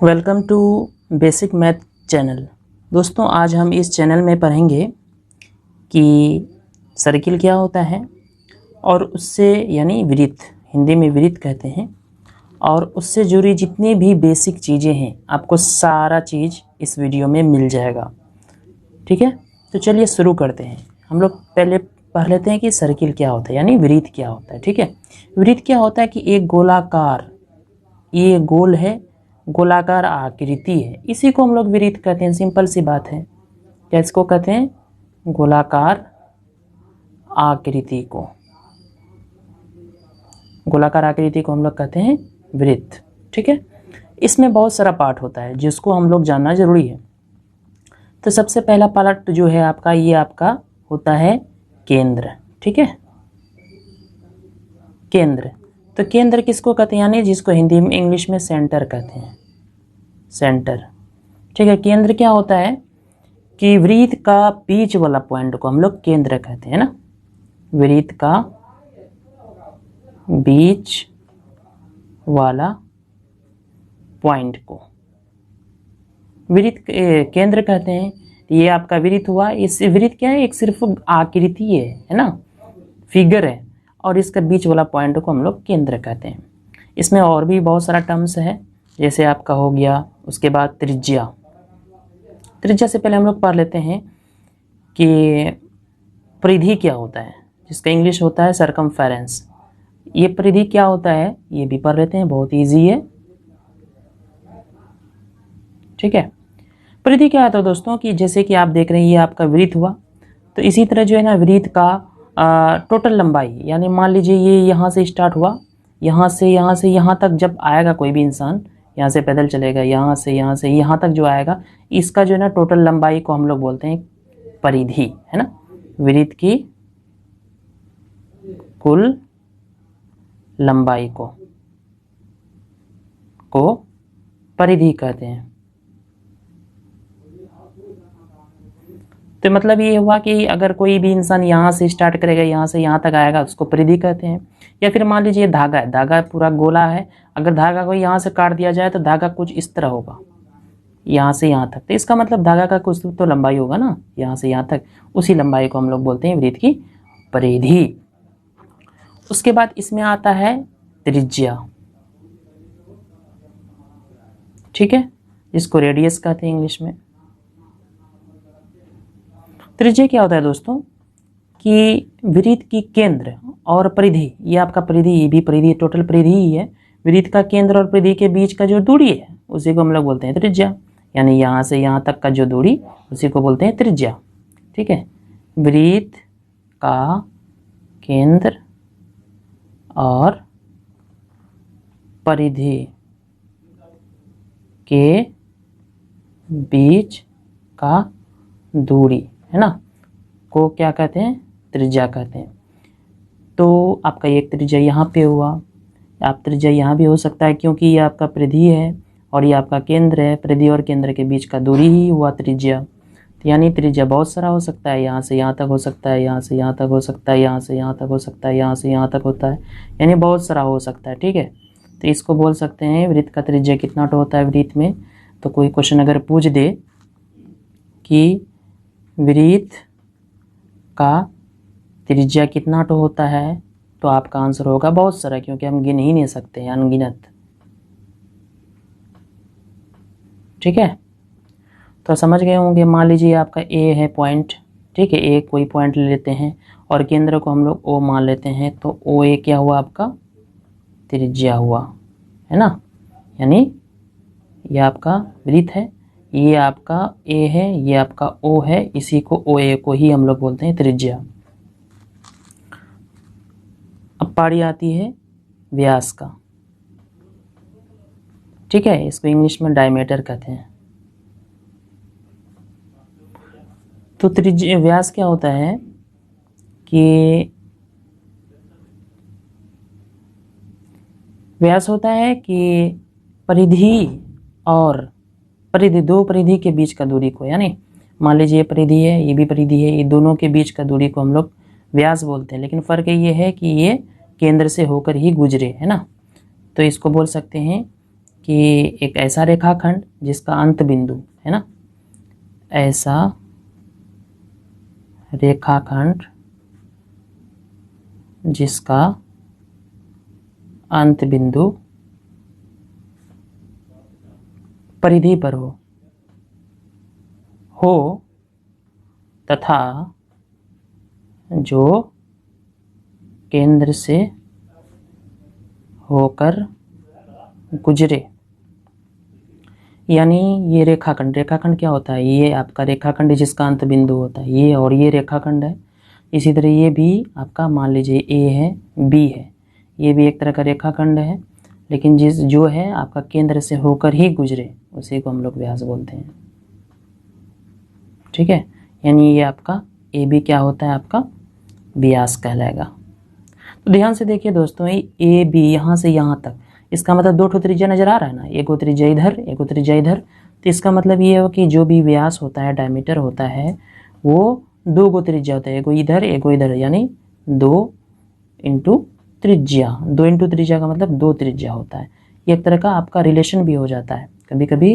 Welcome to basic math channel. दोस्तों, आज हम इस चैनल में पढ़ेंगे कि सर्किल क्या होता है और उससे यानी वृत्त, हिंदी में वृत्त कहते हैं, और उससे जुड़ी जितनी भी बेसिक चीज़ें हैं आपको सारा चीज़ इस वीडियो में मिल जाएगा। ठीक है, तो चलिए शुरू करते हैं। हम लोग पहले पढ़ लेते हैं कि सर्किल क्या होता है यानी वृत्त क्या होता है। ठीक है, वृत्त क्या होता है कि एक गोलाकार, ये गोल है, गोलाकार आकृति है, इसी को हम लोग वृत्त कहते हैं। सिंपल सी बात है, क्या इसको कहते हैं? गोलाकार आकृति को, गोलाकार आकृति को हम लोग कहते हैं वृत्त। ठीक है, इसमें बहुत सारा पार्ट होता है जिसको हम लोग जानना जरूरी है। तो सबसे पहला पार्ट जो है आपका, ये आपका होता है केंद्र। ठीक है, केंद्र। तो केंद्र किसको कहते हैं यानी जिसको हिंदी में इंग्लिश में सेंटर कहते हैं, सेंटर। ठीक है, केंद्र क्या होता है कि वृत्त का बीच वाला पॉइंट को हम लोग केंद्र कहते हैं ना, वृत्त का बीच वाला पॉइंट को वृत्त केंद्र कहते हैं। ये आपका वृत्त हुआ, इस वृत्त क्या है? एक सिर्फ आकृति है ना, फिगर है, और इसका बीच वाला पॉइंट को हम लोग केंद्र कहते हैं। इसमें और भी बहुत सारा टर्म्स है, जैसे आपका हो गया, उसके बाद त्रिज्या। त्रिज्या से पहले हम लोग पढ़ लेते हैं कि परिधि क्या होता है, जिसका इंग्लिश होता है सरकमफेरेंस। ये परिधि क्या होता है ये भी पढ़ लेते हैं, बहुत इजी है। ठीक है, परिधि क्या होता है दोस्तों कि जैसे कि आप देख रहे हैं ये आपका वृत्त हुआ, तो इसी तरह जो है ना वृत्त का टोटल लंबाई, यानी मान लीजिए ये यहाँ से स्टार्ट हुआ, यहाँ से यहाँ तक जब आएगा कोई भी इंसान, यहाँ से पैदल चलेगा, यहाँ से यहाँ तक जो आएगा, इसका जो है ना टोटल लंबाई को हम लोग बोलते हैं परिधि, है ना। वृत्त की कुल लंबाई को परिधि कहते हैं। तो मतलब ये हुआ कि अगर कोई भी इंसान यहाँ से स्टार्ट करेगा, यहाँ से यहाँ तक आएगा, उसको परिधि कहते हैं। या फिर मान लीजिए धागा है, धागा पूरा गोला है, अगर धागा को यहाँ से काट दिया जाए तो धागा कुछ इस तरह होगा, यहाँ से यहाँ तक, तो इसका मतलब धागा का कुछ तो लंबाई होगा ना, यहाँ से यहाँ तक, उसी लंबाई को हम लोग बोलते हैं वृत्त की परिधि। उसके बाद इसमें आता है त्रिज्या। ठीक है, जिसको रेडियस कहते हैं इंग्लिश में। त्रिज्या क्या होता है दोस्तों कि वृत्त की केंद्र और परिधि, ये आपका परिधि, ये भी परिधि, टोटल परिधि ही है। वृत्त का केंद्र और परिधि के बीच का जो दूरी है उसी को हम लोग बोलते हैं त्रिज्या, यानी यहाँ से यहाँ तक का जो दूरी, उसी को बोलते हैं त्रिज्या। ठीक है, वृत्त का केंद्र और परिधि के बीच का दूरी, है ना, को क्या कहते हैं? त्रिज्या कहते हैं। तो आपका एक त्रिज्या यहाँ पे हुआ, आप त्रिज्या यहाँ भी हो सकता है, क्योंकि ये आपका परिधि है और ये आपका केंद्र है, परिधि और केंद्र के बीच का दूरी ही हुआ त्रिज्या। तो यानी त्रिज्या बहुत सारा हो सकता है, यहाँ से यहाँ तक हो सकता है, यहाँ से यहाँ तक हो सकता है, यहाँ से यहाँ तक हो सकता है, यहाँ से यहाँ तक होता है, यानी बहुत सारा हो सकता है। ठीक है, तो इसको बोल सकते हैं वृत्त का त्रिज्या कितना होता है वृत्त में। तो कोई क्वेश्चन अगर पूछ दे कि वृत्त का त्रिज्या कितना होता है, तो आपका आंसर होगा बहुत सारा, क्योंकि हम गिन ही नहीं सकते हैं, अनगिनत। ठीक है, तो समझ गए होंगे। मान लीजिए आपका ए है पॉइंट, ठीक है, ए कोई पॉइंट ले लेते हैं और केंद्र को हम लोग ओ मान लेते हैं, तो ओ ए क्या हुआ? आपका त्रिज्या हुआ, है ना, यानी ये आपका वृत्त है, ये आपका ए है, ये आपका ओ है, इसी को ओ ए को ही हम लोग बोलते हैं त्रिज्या। अब पारी आती है व्यास का। ठीक है, इसको इंग्लिश में डायमीटर कहते हैं। तो त्रिज्या, व्यास क्या होता है कि व्यास होता है कि परिधि और परिधि, दो परिधि के बीच का दूरी को, यानी मान लीजिए ये परिधि है, ये भी परिधि है, ये दोनों के बीच का दूरी को हम लोग व्यास बोलते हैं। लेकिन फ़र्क ये है कि ये केंद्र से होकर ही गुजरे, है ना। तो इसको बोल सकते हैं कि एक ऐसा रेखाखंड जिसका अंत बिंदु है ना, ऐसा रेखाखंड जिसका अंत बिंदु परिधि पर हो तथा जो केंद्र से होकर गुजरे। यानी ये रेखाखंड क्या होता है, ये आपका रेखाखंड जिसका अंत बिंदु होता है ये, और ये रेखाखंड है। इसी तरह ये भी आपका मान लीजिए ए है, बी है, ये भी एक तरह का रेखाखंड है, लेकिन जो है आपका केंद्र से होकर ही गुजरे उसी को हम लोग व्यास बोलते हैं। ठीक है, यानी ये आपका ए बी क्या होता है, आपका व्यास कहलाएगा। तो ध्यान से देखिए दोस्तों, ए बी यहाँ से यहाँ तक, इसका मतलब दो ठो त्रिज्या नजर आ रहा है ना, एक त्रिज्या इधर, एक त्रिज्या इधर। तो इसका मतलब ये है कि जो भी व्यास होता है, डायमीटर होता है, वो दो गो त्रिज्या होता है, एक इधर एक इधर, यानी 2 इंटू त्रिज्या। 2 इंटू त्रिज्या का मतलब 2 त्रिज्या होता है। ये एक तरह का आपका रिलेशन भी हो जाता है। कभी कभी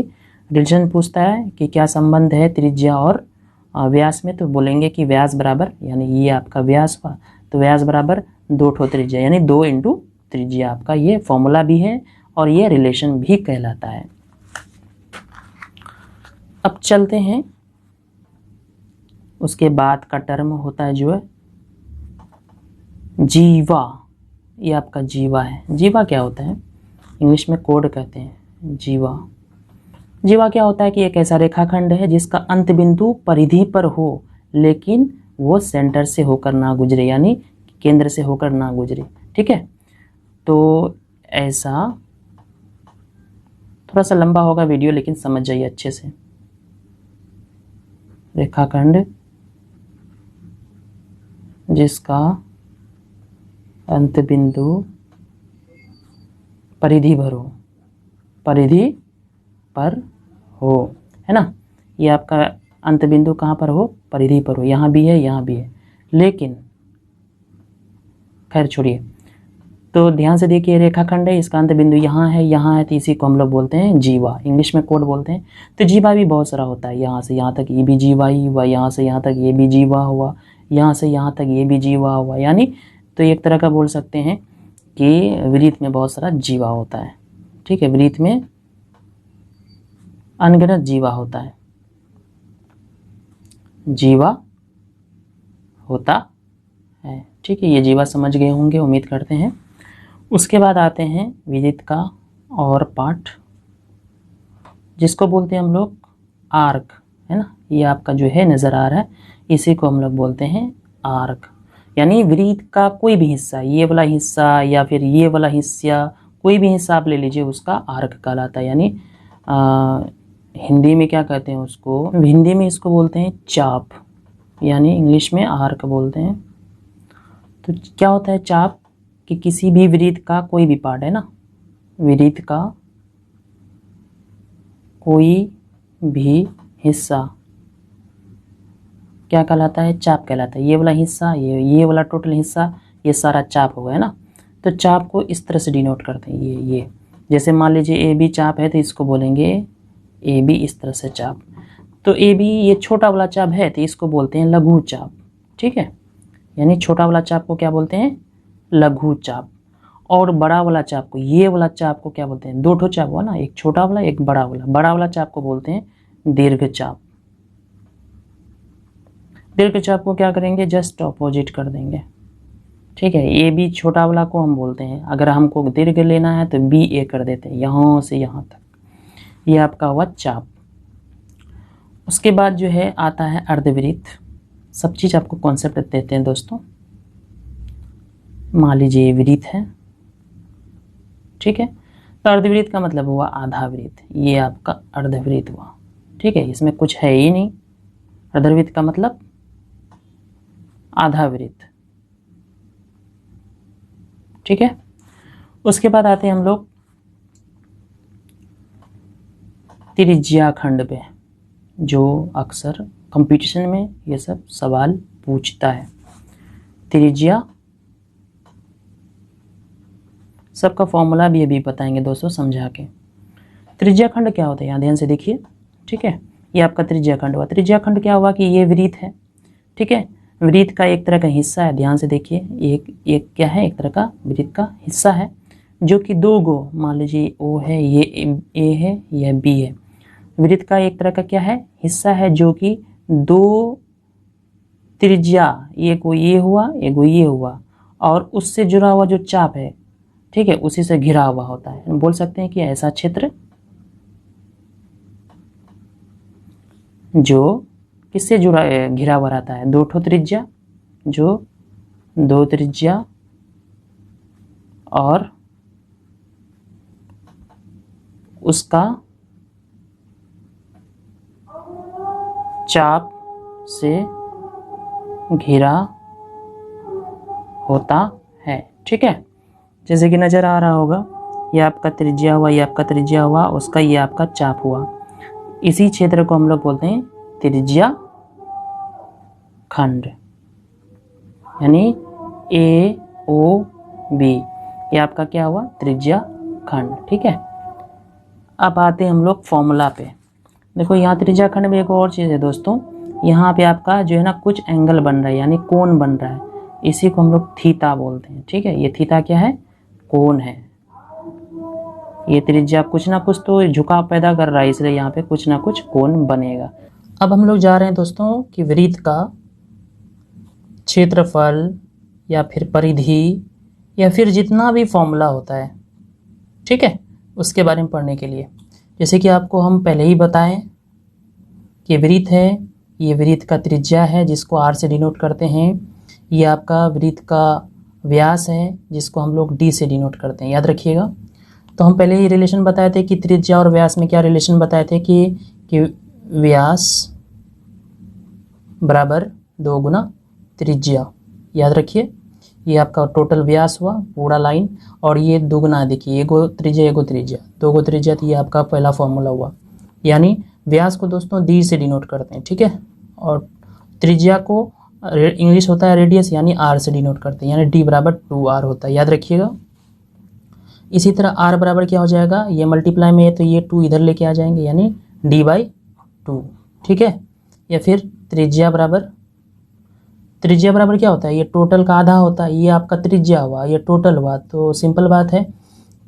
रिलेशन पूछता है कि क्या संबंध है त्रिज्या और व्यास में, तो बोलेंगे कि व्यास बराबर, यानी ये आपका व्यास हुआ तो व्यास बराबर 2 ठो त्रिज्या, यानी 2 इंटू त्रिज्या। आपका ये फॉर्मूला भी है और ये रिलेशन भी कहलाता है। अब चलते हैं, उसके बाद का टर्म होता है जो है जीवा। ये आपका जीवा है। जीवा क्या होता है, इंग्लिश में कोड कहते हैं जीवा। जीवा क्या होता है कि एक ऐसा रेखाखंड है जिसका अंत बिंदु परिधि पर हो, लेकिन वो सेंटर से होकर ना गुजरे, यानी केंद्र से होकर ना गुजरे। ठीक है, तो ऐसा थोड़ा सा लंबा होगा वीडियो, लेकिन समझ जाइए अच्छे से। रेखाखंड जिसका अंत बिंदु परिधि पर हो, है ना। ये आपका अंत बिंदु कहाँ पर हो, परिधि पर हो। यहाँ भी है, यहाँ भी है, लेकिन खैर छोड़िए। तो ध्यान से देखिए, रेखाखंड है, इसका अंत बिंदु यहाँ है, तो इसी को हम लोग बोलते हैं जीवा, इंग्लिश में कोड बोलते हैं। तो जीवा भी बहुत सारा होता है, यहाँ से यहाँ तक ये भी जीवा ही हुआ, यहाँ से यहाँ तक ये भी जीवा हुआ, यहाँ से यहाँ तक ये भी जीवा हुआ। यानी तो एक तरह का बोल सकते हैं कि वृत्त में बहुत सारा जीवा होता है। ठीक है, वृत्त में अनगिनत जीवा होता है, जीवा होता है। ठीक है, ये जीवा समझ गए होंगे, उम्मीद करते हैं। उसके बाद आते हैं वृत्त का और पार्ट, जिसको बोलते हैं हम लोग आर्क, है ना। ये आपका जो है नज़र आ रहा है, इसी को हम लोग बोलते हैं आर्क। यानी वृत्त का कोई भी हिस्सा, ये वाला हिस्सा या फिर ये वाला हिस्सा, कोई भी हिस्सा आप ले लीजिए, उसका आर्क कहलाता है। यानी हिंदी में क्या कहते हैं उसको, हिंदी में इसको बोलते हैं चाप, यानी इंग्लिश में आर्क बोलते हैं। तो क्या होता है चाप, कि किसी भी वृत्त का कोई भी पार्ट, है ना, वृत्त का कोई भी हिस्सा क्या कहलाता है, चाप कहलाता है। ये वाला हिस्सा, ये वाला टोटल हिस्सा, ये सारा चाप होगा, है ना। तो चाप को इस तरह से डिनोट करते हैं, ये जैसे मान लीजिए ए बी चाप है, तो इसको बोलेंगे ए बी, इस तरह से चाप। तो ए बी ये छोटा वाला चाप है, तो इसको बोलते हैं लघु चाप। ठीक है, यानी छोटा वाला चाप को क्या बोलते हैं, लघु चाप। और बड़ा वाला चाप को, ये वाला चाप को क्या बोलते हैं, 2 ठो चाप हुआ ना, एक छोटा वाला एक बड़ा वाला। बड़ा वाला चाप को बोलते हैं दीर्घ चाप। दीर्घ चाप को क्या करेंगे, जस्ट ऑपोजिट कर देंगे। ठीक है, ए बी छोटा वाला को हम बोलते हैं, अगर हमको दीर्घ लेना है तो बी ए कर देते हैं, यहाँ से यहाँ तक। ये आपका हुआ चाप। उसके बाद जो है आता है अर्धवृत्त। सब चीज़ आपको कॉन्सेप्ट देते हैं दोस्तों। मान लीजिए वृत्त है, ठीक है, तो अर्धवृत्त का मतलब हुआ आधा वृत्त, ये आपका अर्धवृत्त हुआ। ठीक है, इसमें कुछ है ही नहीं। अर्धवृत्त का मतलब आधा वृत्त। ठीक है, उसके बाद आते हैं हम लोग त्रिज्या खंड पे, जो अक्सर कंपटीशन में ये सब सवाल पूछता है। त्रिज्या, सबका फॉर्मूला भी अभी बताएंगे दोस्तों समझा के। त्रिज्या खंड क्या होता है, यहाँ ध्यान से देखिए, ठीक है। ये आपका त्रिज्या खंड हुआ। त्रिज्या खंड क्या हुआ कि ये वृत्त है, ठीक है। वृत्त का एक तरह का हिस्सा है, ध्यान से देखिए, एक क्या है, एक तरह का वृत्त का हिस्सा है, जो कि दो गो, मान लीजिए ओ है, ये ए है, यह बी है। वृत्त का एक तरह का क्या है, हिस्सा है, जो कि दो त्रिज्या, एक को ये हुआ, एक को ये हुआ, और उससे जुड़ा हुआ जो चाप है, ठीक है, उसी से घिरा हुआ होता है। बोल सकते हैं कि ऐसा क्षेत्र जो किससे जुड़ा घिरा हुआ रहता है, दो ठो त्रिज्या, जो दो त्रिज्या और उसका चाप से घिरा होता है, ठीक है। जैसे कि नज़र आ रहा होगा, ये आपका त्रिज्या हुआ, ये आपका त्रिज्या हुआ, उसका ये आपका चाप हुआ। इसी क्षेत्र को हम लोग बोलते हैं त्रिज्या खंड, यानी ए ओ बी, ये आपका क्या हुआ, त्रिज्या खंड, ठीक है। अब आते हैं हम लोग फॉर्मूला पे। देखो यहाँ त्रिज्या खंड में एक और चीज़ है दोस्तों, यहाँ पे आपका जो है ना कुछ एंगल बन रहा है, यानी कोण बन रहा है, इसी को हम लोग थीटा बोलते हैं, ठीक है। ये थीटा क्या है, कोण है। ये त्रिज्या कुछ ना कुछ तो झुकाव पैदा कर रहा है, इसलिए यहाँ पे कुछ ना कुछ कोण बनेगा। अब हम लोग जा रहे हैं दोस्तों कि वृत्त का क्षेत्रफल या फिर परिधि या फिर जितना भी फॉर्मूला होता है, ठीक है, उसके बारे में पढ़ने के लिए। जैसे कि आपको हम पहले ही बताएं कि वृत्त है, ये वृत्त का त्रिज्या है जिसको r से डिनोट करते हैं, ये आपका वृत्त का व्यास है जिसको हम लोग d से डिनोट करते हैं, याद रखिएगा। तो हम पहले ही रिलेशन बताए थे कि त्रिज्या और व्यास में क्या रिलेशन बताए थे कि व्यास बराबर 2 गुना त्रिज्या, याद रखिए। ये आपका टोटल व्यास हुआ पूरा लाइन, और ये दुगना, देखिए एगो त्रिज्या एगो त्रिज्या, दो गो त्रिज्या, तो ये आपका पहला फॉर्मूला हुआ। यानी व्यास को दोस्तों डी से डिनोट करते हैं, ठीक है, और त्रिज्या को इंग्लिश होता है रेडियस, यानी आर से डिनोट करते हैं, यानी डी बराबर 2r होता है, याद रखिएगा। इसी तरह आर बराबर क्या हो जाएगा, ये मल्टीप्लाई में है तो ये 2 इधर लेके आ जाएंगे, यानी d/2, ठीक है। या फिर त्रिज्या बराबर क्या होता है, ये टोटल का आधा होता है, ये आपका त्रिज्या हुआ, ये टोटल हुआ, तो सिंपल बात है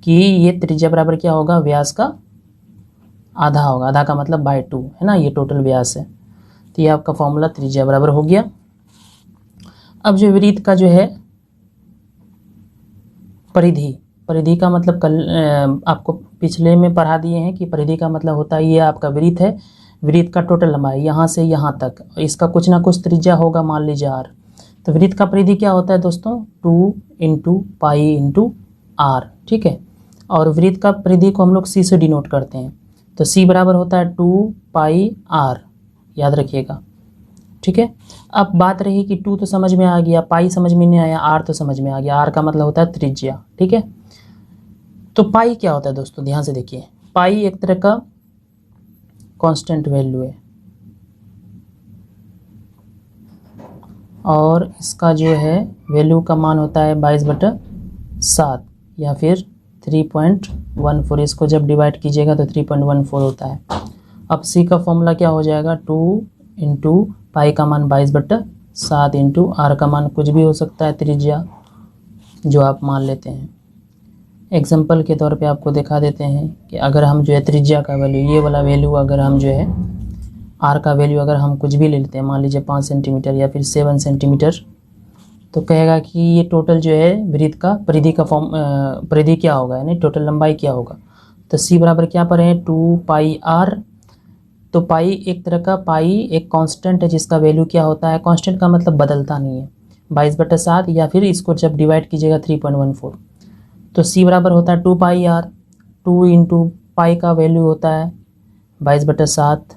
कि ये त्रिज्या बराबर क्या होगा, व्यास का आधा होगा, आधा का मतलब /2 है ना, ये टोटल व्यास है। तो ये आपका फॉर्मूला त्रिज्या बराबर हो गया। अब जो वृत्त का जो है परिधि का मतलब कल आपको पिछले में पढ़ा दिए हैं कि परिधि का मतलब होता है, ये आपका वृत्त है, वृत्त का टोटल लंबाई यहाँ से यहाँ तक, इसका कुछ ना कुछ त्रिज्या होगा, मान लीजिए r। तो वृत्त का परिधि क्या होता है दोस्तों, 2 × पाई × r, ठीक है। और वृत्त का परिधि को हम लोग c से डिनोट करते हैं, तो c बराबर होता है 2 पाई r, याद रखिएगा, ठीक है। अब बात रही कि 2 तो समझ में आ गया, पाई समझ में नहीं आया, r तो समझ में आ गया, r का मतलब होता है त्रिज्या, ठीक है। तो पाई क्या होता है दोस्तों, ध्यान से देखिए, पाई एक तरह का कांस्टेंट वैल्यू है, और इसका जो है वैल्यू का मान होता है 22/7 या फिर 3.14। इसको जब डिवाइड कीजिएगा तो 3.14 होता है। अब सी का फॉर्मूला क्या हो जाएगा, 2 × पाई का मान 22/7 × r का मान कुछ भी हो सकता है, त्रिज्या जो आप मान लेते हैं। एग्जाम्पल के तौर पे आपको दिखा देते हैं कि अगर हम जो है त्रिज्या का वैल्यू, ये वाला वैल्यू अगर हम जो है r का वैल्यू अगर हम कुछ भी ले लेते हैं, मान लीजिए 5 सेंटीमीटर या फिर 7 सेंटीमीटर, तो कहेगा कि ये टोटल जो है वृत्त का परिधि क्या होगा, यानी टोटल लंबाई क्या होगा। तो c बराबर क्या पर है, 2 पाई r। तो पाई एक तरह का, पाई एक कांस्टेंट है जिसका वैल्यू क्या होता है, कांस्टेंट का मतलब बदलता नहीं है, 22/7, या फिर इसको जब डिवाइड कीजिएगा 3.14। तो c बराबर होता है 2 पाई r, 2 × पाई का वैल्यू होता है 22/7,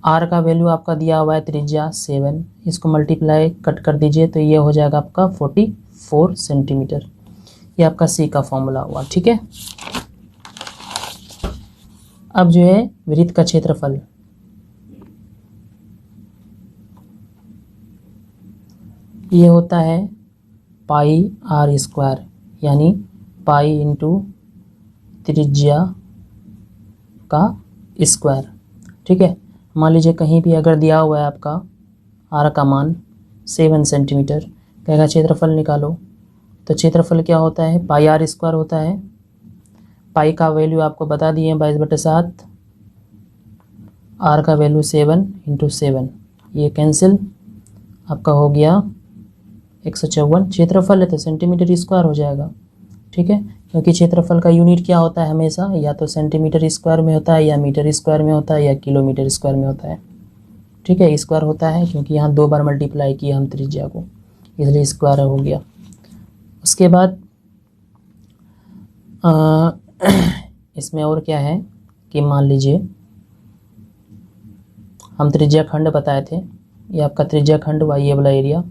r का वैल्यू आपका दिया हुआ है त्रिज्या 7, इसको मल्टीप्लाई कट कर दीजिए तो ये हो जाएगा आपका 44 सेंटीमीटर। ये आपका c का फॉर्मूला हुआ, ठीक है। अब जो है वृत्त का क्षेत्रफल, ये होता है πr², यानी पाई × त्रिज्या का स्क्वायर। ठीक है, मान लीजिए कहीं भी अगर दिया हुआ है आपका आर का मान 7 सेंटीमीटर, कहेगा क्षेत्रफल निकालो, तो क्षेत्रफल क्या होता है, पाई आर स्क्वायर होता है। पाई का वैल्यू आपको बता दिए 22/7, आर का वैल्यू 7 × 7, ये कैंसिल, आपका हो गया 154। क्षेत्रफल है तो सेंटीमीटर स्क्वायर हो जाएगा। ठीक है, क्योंकि क्षेत्रफल का यूनिट क्या होता है हमेशा, या तो सेंटीमीटर स्क्वायर में होता है, या मीटर स्क्वायर में होता है, या किलोमीटर स्क्वायर में होता है। ठीक है, स्क्वायर होता है क्योंकि यहाँ 2 बार मल्टीप्लाई किया हम त्रिज्या को, इसलिए स्क्वायर हो गया। उसके बाद इसमें और क्या है कि मान लीजिए हम त्रिज्या खंड बताए थे, ये आपका त्रिज्या खंड व ये वाला एरिया,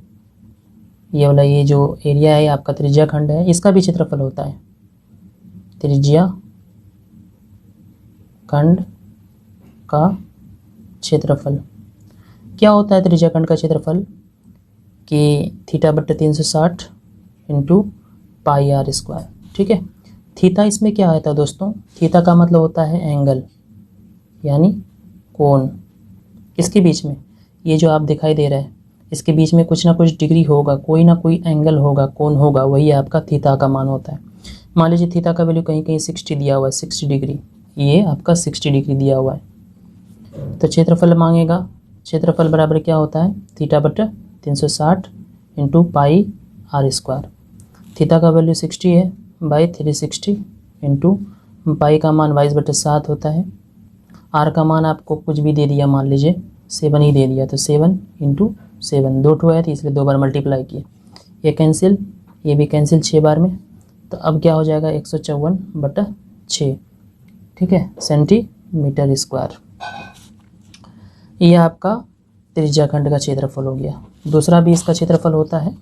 ये वाला ये जो एरिया है आपका त्रिज्या खंड है, इसका भी क्षेत्रफल होता है। त्रिज्या खंड का क्षेत्रफल क्या होता है, त्रिज्या खंड का क्षेत्रफल कि θ/360 × पाई आर स्क्वायर। ठीक है, थीटा इसमें क्या आता है दोस्तों, थीटा का मतलब होता है एंगल, यानी कोण। इसके बीच में ये जो आप दिखाई दे रहा है, इसके बीच में कुछ ना कुछ डिग्री होगा, कोई ना कोई एंगल होगा, कोण होगा, वही आपका थीटा का मान होता है। मान लीजिए थीटा का वैल्यू कहीं कहीं 60 दिया हुआ है, 60 डिग्री, ये आपका 60 डिग्री दिया हुआ है, तो क्षेत्रफल मांगेगा। क्षेत्रफल बराबर क्या होता है, θ/360 × पाई आर स्क्वायर। थीटा का वैल्यू 60 है, बाई 360 × पाई का मान 22/7 होता है। आर का मान आपको कुछ भी दे दिया, मान लीजिए 7 ही दे दिया, तो 7 × 7, 2 ठो है तो इसलिए 2 बार मल्टीप्लाई किए, ये कैंसिल, ये भी कैंसिल 6 बार में, तो अब क्या हो जाएगा 154/6। ठीक है, सेंटीमीटर स्क्वायर। ये आपका त्रिज्या खंड का क्षेत्रफल हो गया। दूसरा भी इसका क्षेत्रफल होता है,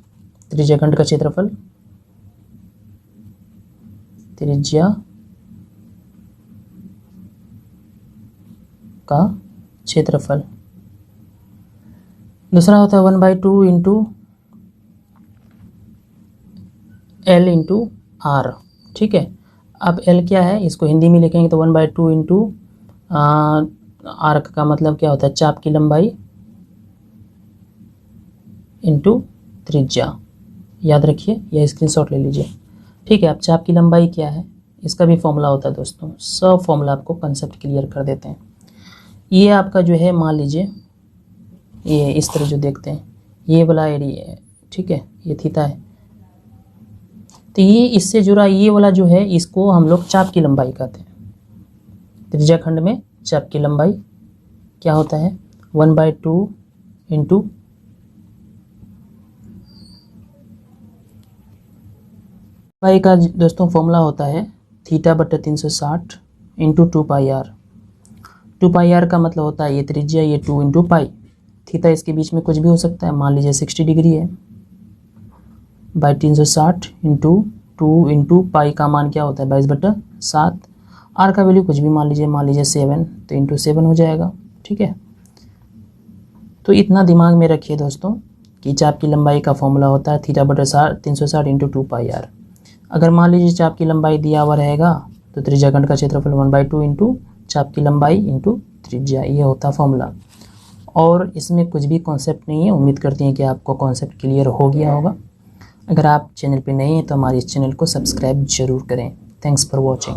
त्रिज्या खंड का क्षेत्रफल, त्रिज्या का क्षेत्रफल दूसरा होता है 1/2 × L × R। ठीक है, अब L क्या है, इसको हिंदी में लिखेंगे तो 1/2 × आर्क का मतलब क्या होता है, चाप की लंबाई इंटू त्रिज्या, याद रखिए, यह स्क्रीनशॉट ले लीजिए। ठीक है, अब चाप की लंबाई क्या है, इसका भी फॉर्मूला होता है दोस्तों, सब फॉर्मूला आपको कंसेप्ट क्लियर कर देते हैं। ये आपका जो है, मान लीजिए ये इस तरह जो देखते हैं, ये वाला एरिया है, ठीक है, ये थीटा है, तो ये इससे जुड़ा ये वाला जो है, इसको हम लोग चाप की लंबाई कहते हैं। त्रिज्या खंड में चाप की लंबाई क्या होता है, 1/2 × पाई का दोस्तों फॉर्मूला होता है θ/360 × 2 पाई आर। 2 पाई आर का मतलब होता है ये त्रिज्या, ये 2 × पाई। थीटा इसके बीच में कुछ भी हो सकता है, मान लीजिए 60 डिग्री है, बाई 360 × 2 × पाई का मान क्या होता है 22/7। आर का वैल्यू कुछ भी मान लीजिए 7, तो × 7 हो जाएगा। ठीक है, तो इतना दिमाग में रखिए दोस्तों कि चाप की लंबाई का फॉर्मूला होता है θ/360 × 2 पाई आर। अगर मान लीजिए चाप की लंबाई दिया हुआ रहेगा, तो त्रिज्या खंड का क्षेत्रफल 1/2 × चाप की लंबाई × त्रिज्या, ये होता फॉर्मूला। और इसमें कुछ भी कॉन्सेप्ट नहीं है। उम्मीद करते हैं कि आपको कॉन्सेप्ट क्लियर हो गया होगा। अगर आप चैनल पे नए हैं तो हमारे इस चैनल को सब्सक्राइब जरूर करें। Thanks for watching.